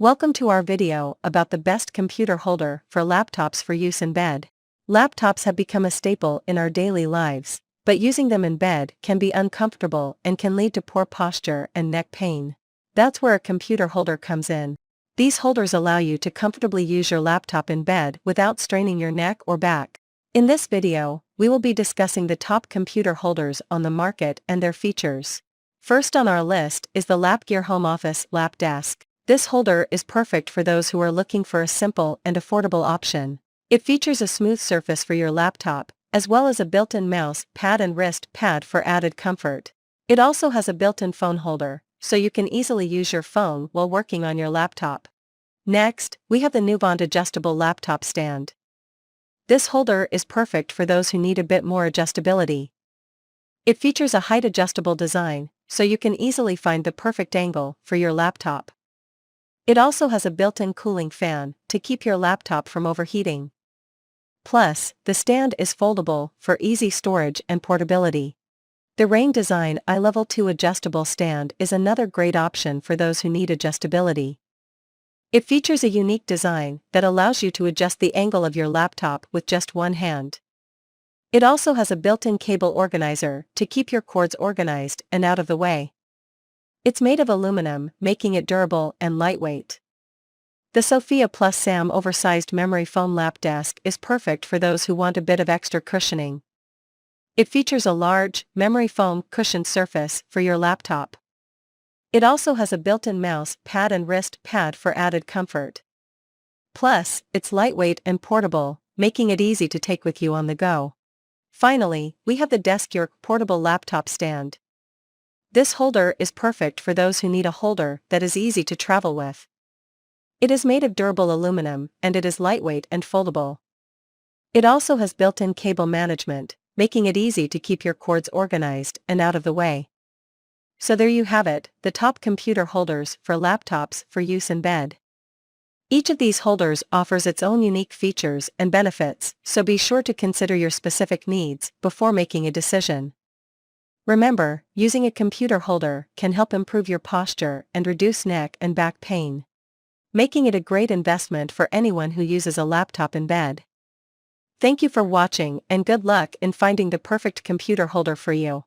Welcome to our video about the best computer holder for laptops for use in bed. Laptops have become a staple in our daily lives, but using them in bed can be uncomfortable and can lead to poor posture and neck pain. That's where a computer holder comes in. These holders allow you to comfortably use your laptop in bed without straining your neck or back. In this video, we will be discussing the top computer holders on the market and their features. First on our list is the LapGear Home Office Lap Desk. This holder is perfect for those who are looking for a simple and affordable option. It features a smooth surface for your laptop, as well as a built-in mouse pad and wrist pad for added comfort. It also has a built-in phone holder, so you can easily use your phone while working on your laptop. Next, we have the Nuvant Adjustable Laptop Stand. This holder is perfect for those who need a bit more adjustability. It features a height-adjustable design, so you can easily find the perfect angle for your laptop. It also has a built-in cooling fan to keep your laptop from overheating. Plus, the stand is foldable for easy storage and portability. The Rain Design iLevel 2 adjustable stand is another great option for those who need adjustability. It features a unique design that allows you to adjust the angle of your laptop with just one hand. It also has a built-in cable organizer to keep your cords organized and out of the way. It's made of aluminum, making it durable and lightweight. The Sophia Plus SAM oversized memory foam lap desk is perfect for those who want a bit of extra cushioning. It features a large, memory foam cushioned surface for your laptop. It also has a built-in mouse pad and wrist pad for added comfort. Plus, it's lightweight and portable, making it easy to take with you on the go. Finally, we have the DeskYork Portable Laptop Stand. This holder is perfect for those who need a holder that is easy to travel with. It is made of durable aluminum and it is lightweight and foldable. It also has built-in cable management, making it easy to keep your cords organized and out of the way. So there you have it, the top computer holders for laptops for use in bed. Each of these holders offers its own unique features and benefits, so be sure to consider your specific needs before making a decision. Remember, using a computer holder can help improve your posture and reduce neck and back pain, making it a great investment for anyone who uses a laptop in bed. Thank you for watching and good luck in finding the perfect computer holder for you.